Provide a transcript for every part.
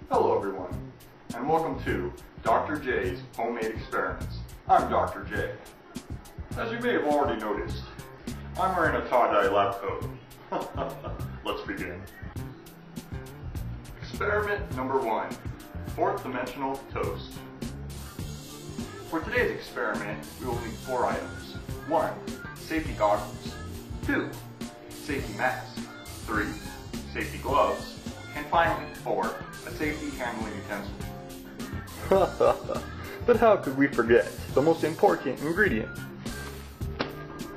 Hello everyone, and welcome to Dr. J's Homemade Experiments. I'm Dr. J. As you may have already noticed, I'm wearing a tie-dye lab coat. Let's begin. Experiment number 1, fourth dimensional toast. For today's experiment, we will need 4 items. 1, safety goggles. 2, safety mask. 3, safety gloves. And finally, 4, a safety handling utensil. But how could we forget the most important ingredient?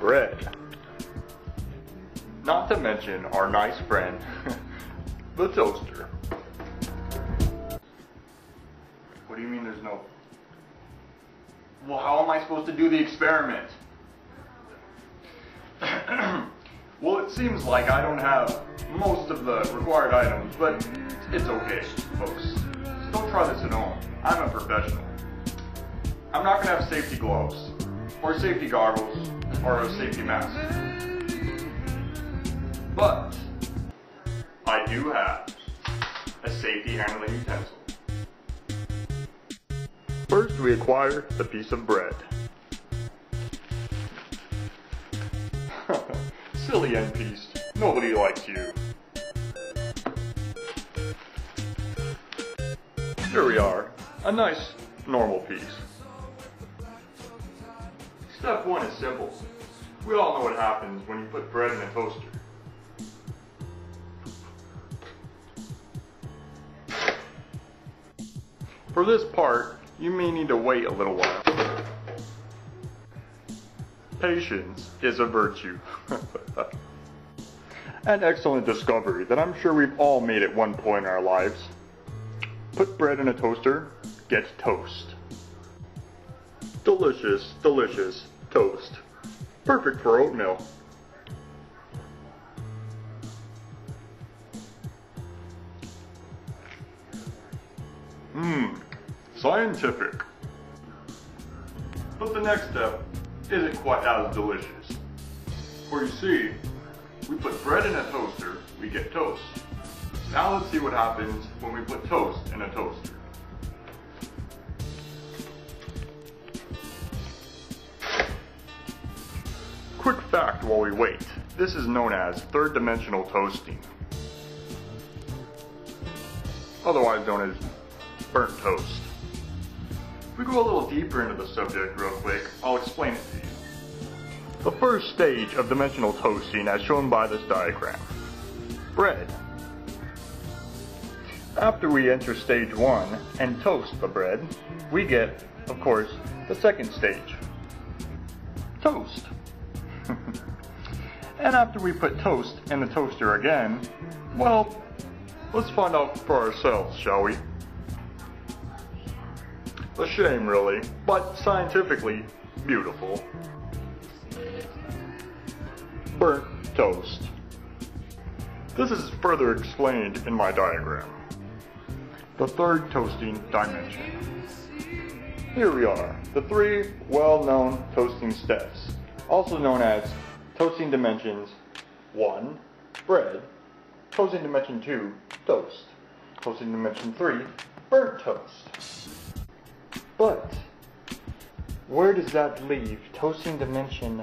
Bread. Not to mention our nice friend, the toaster. What do you mean there's no... Well, how am I supposed to do the experiment? Well, it seems like I don't have most of the required items, but it's okay, folks. Don't try this at home. I'm a professional. I'm not going to have safety gloves, or safety goggles, or a safety mask. But I do have a safety handling utensil. First, we acquire the piece of bread. Silly end piece. Nobody likes you. Here we are, a nice, normal piece. Step 1 is simple. We all know what happens when you put bread in a toaster. For this part, you may need to wait a little while. Patience is a virtue. An excellent discovery that I'm sure we've all made at one point in our lives. Put bread in a toaster, get toast. Delicious, delicious toast. Perfect for oatmeal. Scientific. But the next step isn't quite as delicious. For you see, we put bread in a toaster, we get toast. Now let's see what happens when we put toast in a toaster. Quick fact while we wait. This is known as third dimensional toasting. Otherwise known as burnt toast. If we go a little deeper into the subject real quick, I'll explain it to you. The first stage of dimensional toasting as shown by this diagram. Bread. After we enter stage 1 and toast the bread, we get, of course, the second stage. Toast. And after we put toast in the toaster again, well, let's find out for ourselves, shall we? A shame, really, but scientifically beautiful. Burnt toast. This is further explained in my diagram. The third toasting dimension. Here we are, the 3 well-known toasting steps, also known as toasting dimensions 1, bread, toasting dimension 2, toast, toasting dimension 3, burnt toast. But where does that leave toasting dimension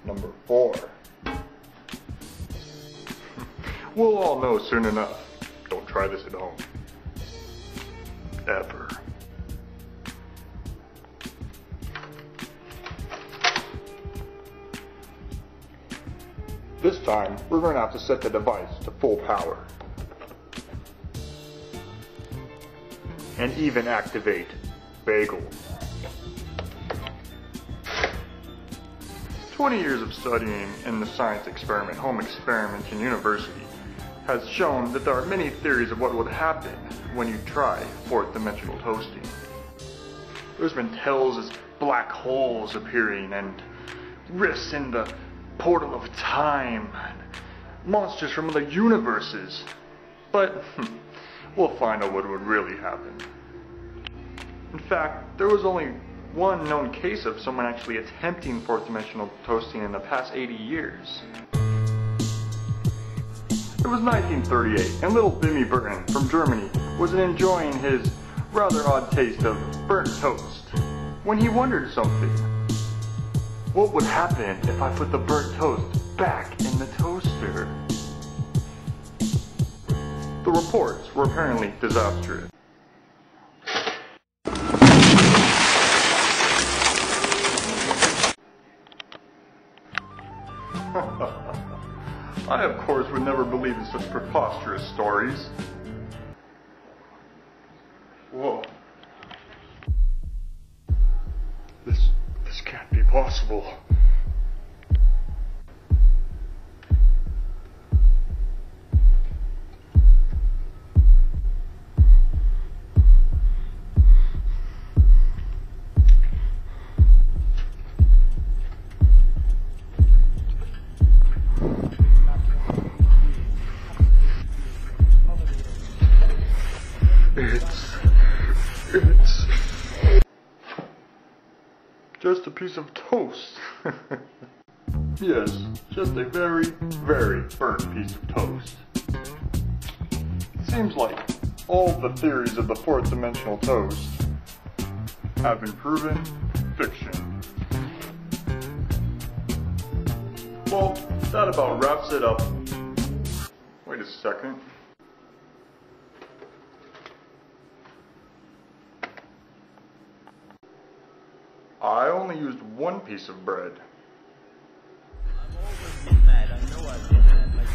number 4? We'll all know soon enough. Don't try this at home. Ever. This time, we're going to have to set the device to full power. And even activate bagel. 20 years of studying in the science experiment, home experiment in university, has shown that there are many theories of what would happen when you try fourth dimensional toasting. There's been tales of black holes appearing and rifts in the portal of time, and monsters from other universes. But we'll find out what would really happen. In fact, there was only one known case of someone actually attempting fourth dimensional toasting in the past 80 years. It was 1938, and little Bimmy Burton from Germany was enjoying his rather odd taste of burnt toast when he wondered something. What would happen if I put the burnt toast back in the toaster? The reports were apparently disastrous. I, of course, would never believe in such preposterous stories. Whoa. This can't be possible. It's just a piece of toast. Yes, just a very, very burnt piece of toast. Seems like all the theories of the fourth dimensional toast have been proven fiction. Well, that about wraps it up. Wait a second. I only used one piece of bread. I've always been mad. I know I've been mad. Like,